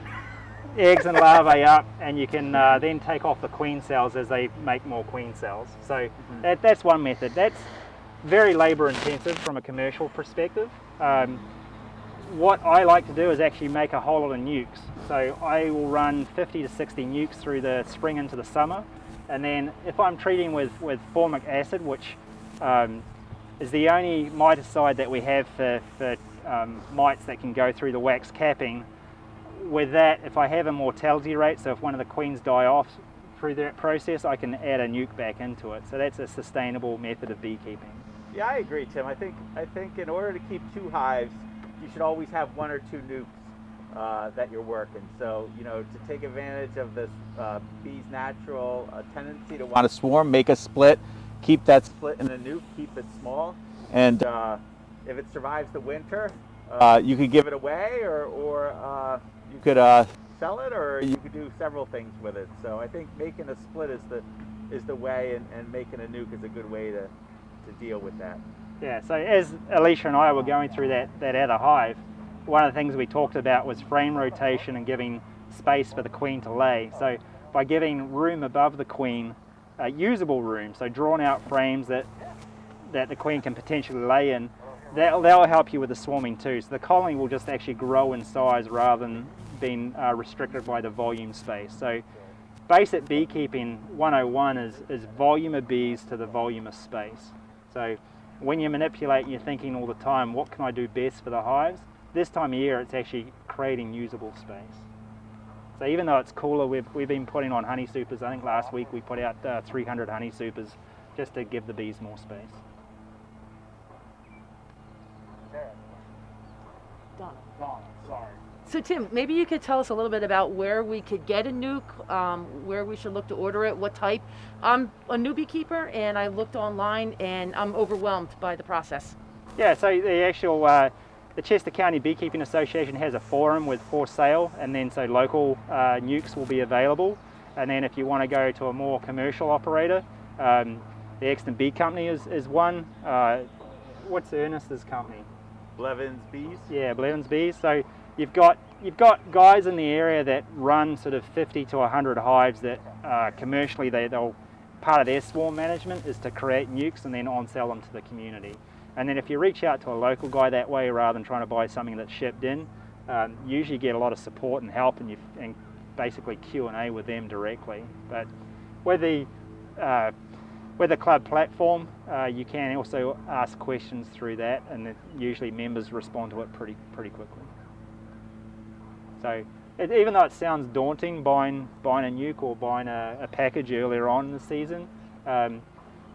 Eggs and larvae up, and you can then take off the queen cells as they make more queen cells. So that's one method. That's very labor intensive from a commercial perspective. What I like to do is actually make a whole lot of nukes. So I will run 50 to 60 nukes through the spring into the summer, and then if I'm treating with formic acid, which is the only miticide that we have for mites that can go through the wax capping, with that, if I have a mortality rate, so if one of the queens die off through that process, I can add a nuke back into it. So that's a sustainable method of beekeeping. Yeah, I agree, Tim. I think in order to keep 2 hives, you should always have 1 or 2 nukes that you're working. So, to take advantage of this bee's natural tendency to want to swarm, make a split, keep that split in a nuke, keep it small, and if it survives the winter, you could give it away, or you could sell it, or you could do several things with it. So I think making a split is the way, and making a nuke is a good way to deal with that. Yeah, so as Alicia and I were going through that other hive, one of the things we talked about was frame rotation and giving space for the queen to lay. So by giving room above the queen, usable room, so drawn out frames that the queen can potentially lay in, that'll help you with the swarming too. So the colony will just actually grow in size rather than being restricted by the volume space. So basic beekeeping 101 is volume of bees to the volume of space. So when you manipulate, you're thinking all the time, what can I do best for the hives? This time of year, it's actually creating usable space. So even though it's cooler, we've been putting on honey supers. I think last week we put out 300 honey supers just to give the bees more space. Donna, sorry. So Tim, maybe you could tell us a little bit about where we could get a nuke, where we should look to order it, what type. I'm a new beekeeper and I looked online and I'm overwhelmed by the process. Yeah, so the actual, the Chester County Beekeeping Association has a forum with for sale, and then so local nukes will be available. And then if you want to go to a more commercial operator, the Exton Bee Company is one. What's Ernest's company? Blevins Bees? Yeah, Blevins Bees. So you've got guys in the area that run sort of 50 to 100 hives that commercially they'll part of their swarm management is to create nukes and then on sell them to the community. And then if you reach out to a local guy that way rather than trying to buy something that's shipped in, you usually get a lot of support and help, and basically Q&A with them directly. But with the club platform, you can also ask questions through that, and usually members respond to it pretty quickly. So even though it sounds daunting buying a nuke or buying a package earlier on in the season,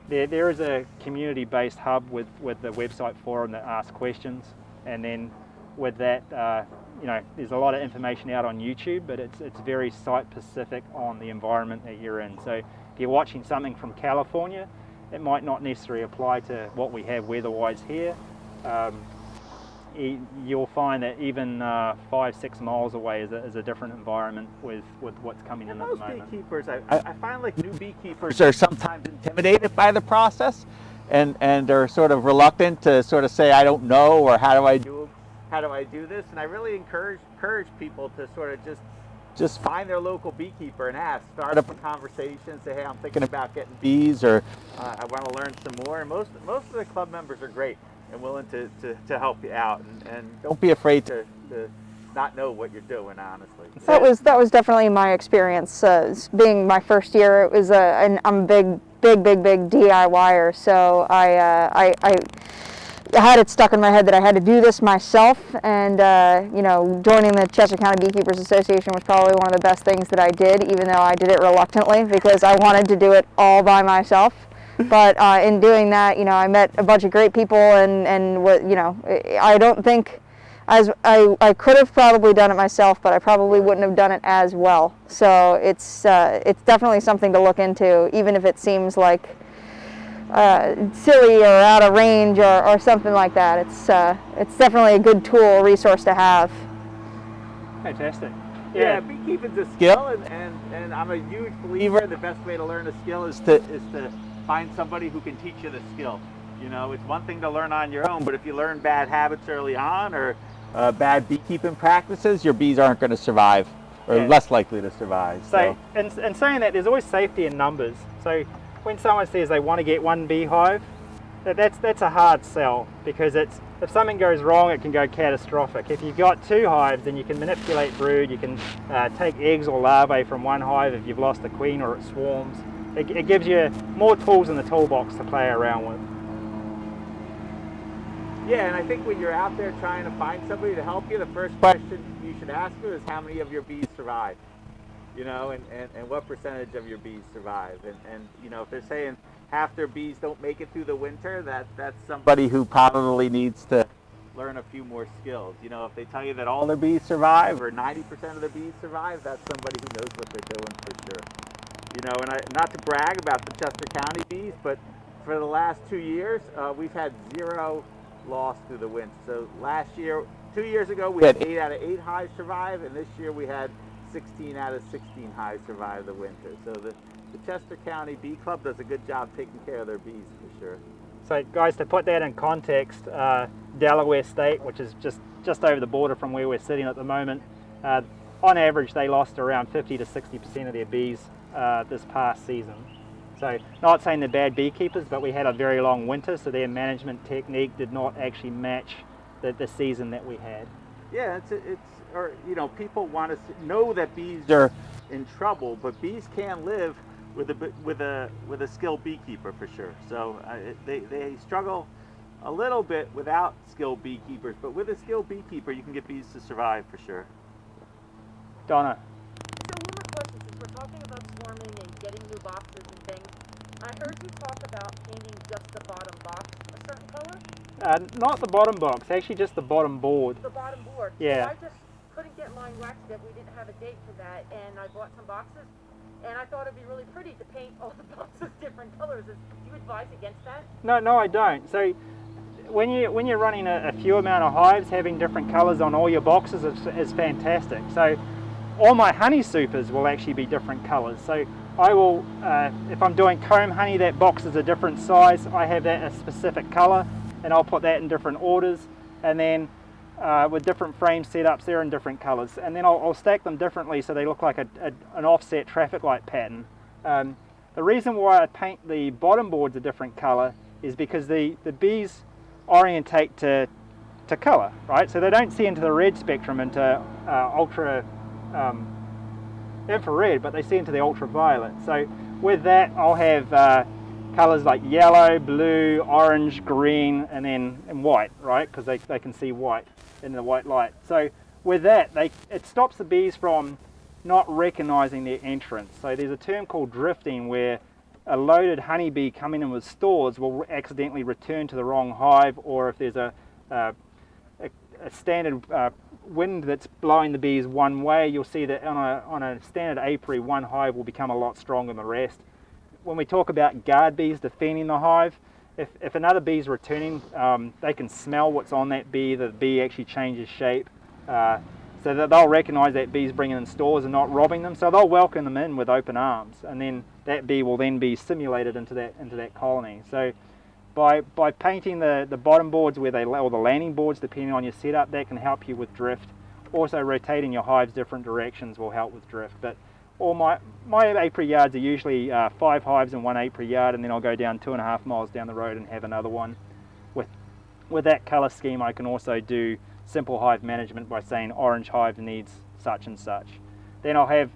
there is a community-based hub with the website forum that asks questions, and then with that, there's a lot of information out on YouTube, but it's very site-specific on the environment that you're in. So if you're watching something from California, it might not necessarily apply to what we have weather-wise here. You'll find that even 5-6 miles away is a different environment with what's coming in at the moment. Most beekeepers, I find like new beekeepers are sometimes intimidated by the process, and are sort of reluctant to sort of say, I don't know, or how do I do this? And I really encourage people to sort of just find their local beekeeper and ask, start up a conversation, say, hey, I'm thinking about getting bees, or I want to learn some more. And most of the club members are great and willing to help you out, and don't be afraid to not know what you're doing, honestly. That was definitely my experience. Being my first year, it was I'm a big DIYer, so I had it stuck in my head that I had to do this myself, and joining the Chester County Beekeepers Association was probably one of the best things that I did, even though I did it reluctantly because I wanted to do it all by myself. But in doing that, I met a bunch of great people, and I don't think I could have probably done it myself, but I probably wouldn't have done it as well. So it's definitely something to look into, even if it seems like silly or out of range or something like that. It's definitely a good tool, resource to have. Fantastic. Yeah, beekeeping's a skill, and I'm a huge believer the best way to learn a skill is to find somebody who can teach you the skill. It's one thing to learn on your own, but if you learn bad habits early on, or bad beekeeping practices, your bees aren't going to survive, or less likely to survive. So, and saying that, there's always safety in numbers. So when someone says they want to get one beehive, that's a hard sell, because if something goes wrong, it can go catastrophic. If you've got 2 hives, then you can manipulate brood, you can take eggs or larvae from one hive if you've lost the queen or it swarms. It gives you more tools in the toolbox to play around with. Yeah, and I think when you're out there trying to find somebody to help you, the first question you should ask them is how many of your bees survive, and what percentage of your bees survive. And if they're saying half their bees don't make it through the winter, that's somebody who probably needs to learn a few more skills. If they tell you that all their bees survive, or 90% of the bees survive, that's somebody who knows what they're doing for sure. And not to brag about the Chester County bees, but for the last 2 years, we've had 0 loss through the winter. So last year, 2 years ago, we had 8 out of 8 hives survive, and this year we had 16 out of 16 hives survive the winter. So the Chester County Bee Club does a good job taking care of their bees for sure. So guys, to put that in context, Delaware State, which is just over the border from where we're sitting at the moment, on average they lost around 50 to 60% of their bees this past season. So not saying they're bad beekeepers, but we had a very long winter, so their management technique did not actually match the season that we had. Yeah, or you know, people want to know that bees are in trouble, but bees can live with a skilled beekeeper for sure. So they struggle a little bit without skilled beekeepers, but with a skilled beekeeper, you can get bees to survive for sure. Donna. So one more question, since we're talking about swarming and getting new boxes and things, I heard you talk about painting just the bottom box a certain color? Not the bottom box, actually just the bottom board. The bottom board. Yeah. So I just couldn't get mine waxed yet. We didn't have a date for that, and I bought some boxes, and I thought it'd be really pretty to paint all the boxes different colors. Do you advise against that? No, I don't. So when you're running a few amount of hives, having different colors on all your boxes is fantastic. So all my honey supers will actually be different colors. So I will, if I'm doing comb honey, that box is a different size. I have that a specific color, and I'll put that in different orders. And then with different frame setups, they're in different colors. And then I'll stack them differently so they look like an offset traffic light pattern. The reason why I paint the bottom boards a different color is because the bees orientate to color, right? So they don't see into the red spectrum, into ultra infrared, but they see into the ultraviolet. So with that, I'll have colors like yellow, blue, orange, green, and white, right? Because they can see white in the white light. So with that, it stops the bees from not recognizing their entrance. So there's a term called drifting, where a loaded honeybee coming in with stores will accidentally return to the wrong hive, or if there's a standard wind that's blowing the bees one way, you'll see that on a standard apiary, one hive will become a lot stronger than the rest. When we talk about guard bees defending the hive, if another bee is returning, they can smell what's on that bee. The bee actually changes shape, so that they'll recognize that bee's bringing in stores and not robbing them. So they'll welcome them in with open arms, and then that bee will then be simulated into that colony. So by painting the bottom boards or the landing boards, depending on your setup, that can help you with drift. Also, rotating your hives different directions will help with drift. But all my apiary yards are usually 5 hives in one apiary yard, and then I'll go down 2.5 miles down the road and have another one. With that color scheme, I can also do simple hive management by saying orange hive needs such and such. Then I'll have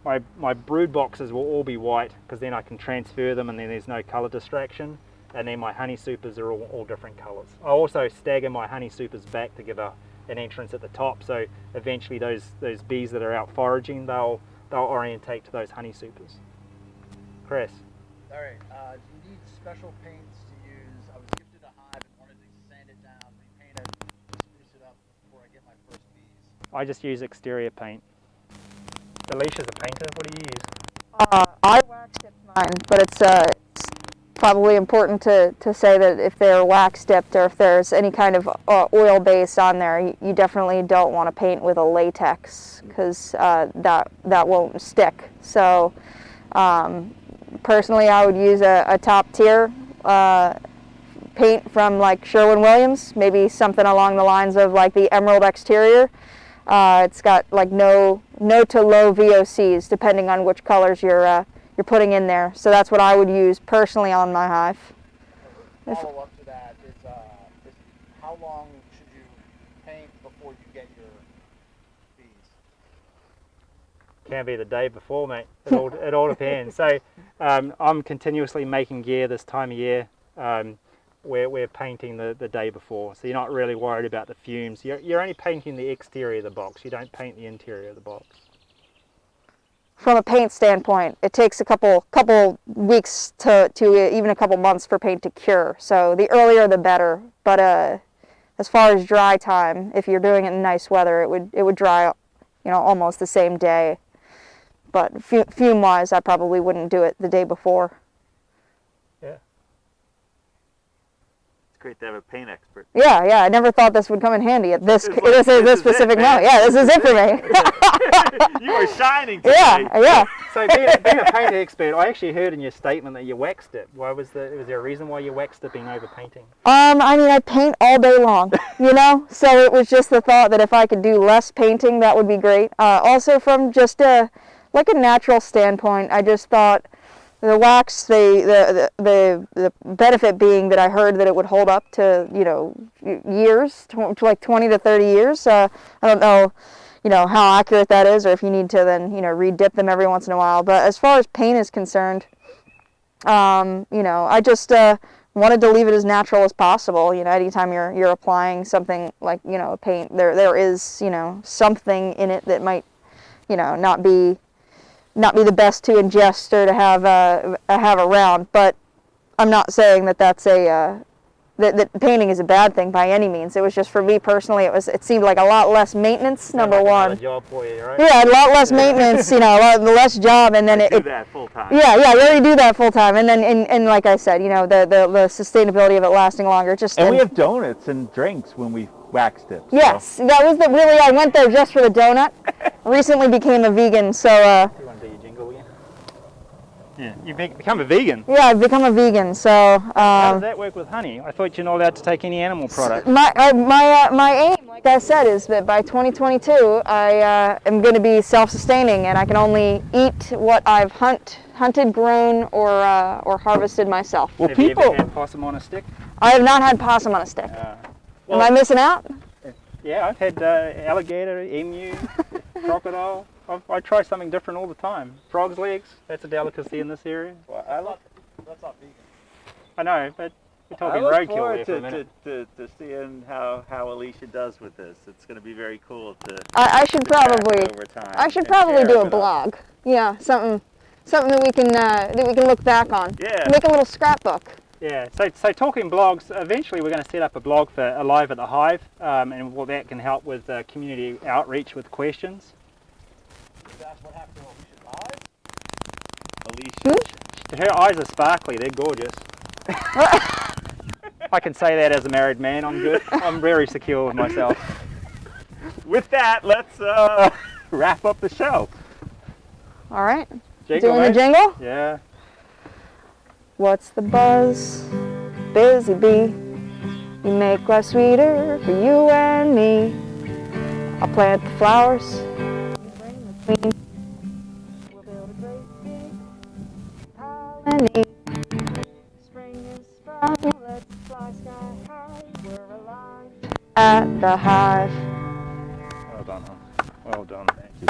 my brood boxes will all be white, because then I can transfer them and then there's no color distraction. And then my honey supers are all different colors. I also stagger my honey supers back to give an entrance at the top, so eventually those bees that are out foraging, they'll orientate to those honey supers. Chris? All right, do you need special paints to use? I was gifted a hive and wanted to sand it down, repaint it, spruce it up before I get my first bees. I just use exterior paint. Alicia's a painter. What do you use? I wax tip mine, but it's probably important to say that if they're wax dipped or if there's any kind of oil base on there, you definitely don't want to paint with a latex, because that won't stick. So personally, I would use a top tier paint from like Sherwin-Williams, maybe something along the lines of like the Emerald Exterior. It's got like no to low VOCs depending on which colors you're putting in there. So that's what I would use personally on my hive. Follow up to that is how long should you paint before you get your bees? Can be the day before, mate. It all depends. So I'm continuously making gear this time of year. We're painting the day before, so you're not really worried about the fumes. You're only painting the exterior of the box. You don't paint the interior of the box. From a paint standpoint, it takes a couple weeks to even a couple months for paint to cure. So the earlier the better. But as far as dry time, if you're doing it in nice weather, it would dry, almost the same day. But fume-wise, I probably wouldn't do it the day before. Yeah. great to have a paint expert. Yeah, yeah. I never thought this would come in handy at this This this is specific it, moment. man. Yeah, this is it for me. You are shining today. Yeah, yeah. So being a paint expert, I actually heard in your statement that you waxed it. Was there a reason why you waxed it being over painting? I mean, I paint all day long, you know. So it was just the thought that if I could do less painting, that would be great. Also, from just like a natural standpoint, I just thought the wax, the benefit being that I heard that it would hold up to, you know, years, to like 20 to 30 years. I don't know, you know, how accurate that is, or if you need to then, you know, re-dip them every once in a while. But as far as paint is concerned, you know, I just wanted to leave it as natural as possible. You know, anytime you're applying something like, you know, a paint, there is, you know, something in it that might, you know, not be the best to ingest or to have around. But I'm not saying that that's that painting is a bad thing by any means. It was just, for me personally, it seemed like a lot less maintenance. Number one. Job for you, right? Yeah, a lot less maintenance. You know, a lot less job, and then Do that full time. Yeah, yeah, you already do that full time, and then and like I said, you know, the sustainability of it lasting longer. And we have donuts and drinks when we wax it. Yes, that was really. I went there just for the donut. Recently became a vegan, so. You want to do your jingle again? Yeah, you become a vegan. Yeah, I've become a vegan, so. How does that work with honey? I thought you're not allowed to take any animal product. My aim, like I said, is that by 2022 I am going to be self-sustaining, and I can only eat what I've hunted, grown, or harvested myself. Well, Have you ever had possum on a stick? I have not had possum on a stick. Am I missing out? Yeah, I've had alligator, emu, crocodile. I try something different all the time. Frog's legs, that's a delicacy in this area. Well, That's not vegan. I know, but we're talking I look roadkill forward there for a minute. to seeing how Alicia does with this. It's going to be very cool to I should probably. over time. I should and probably share do it a with us. blog. Yeah, something that we can look back on. Yeah. Make a little scrapbook. Yeah, so talking blogs, eventually we're going to set up a blog for Alive at the Hive, and well, that can help with community outreach with questions. That's what happened to Alicia. Alicia. Her eyes are sparkly, they're gorgeous. I can say that as a married man, I'm good. I'm very secure with myself. With that, let's wrap up the show. All right. Jingle, Doing the mate? jingle? Yeah. What's the buzz? Busy bee. You make life sweeter for you and me. I'll plant the flowers. You bring the queen. We'll build a great big colony. Spring is sprung. Let's fly sky high. We're alive at the hive. Well done, hon. Well done. Thank you.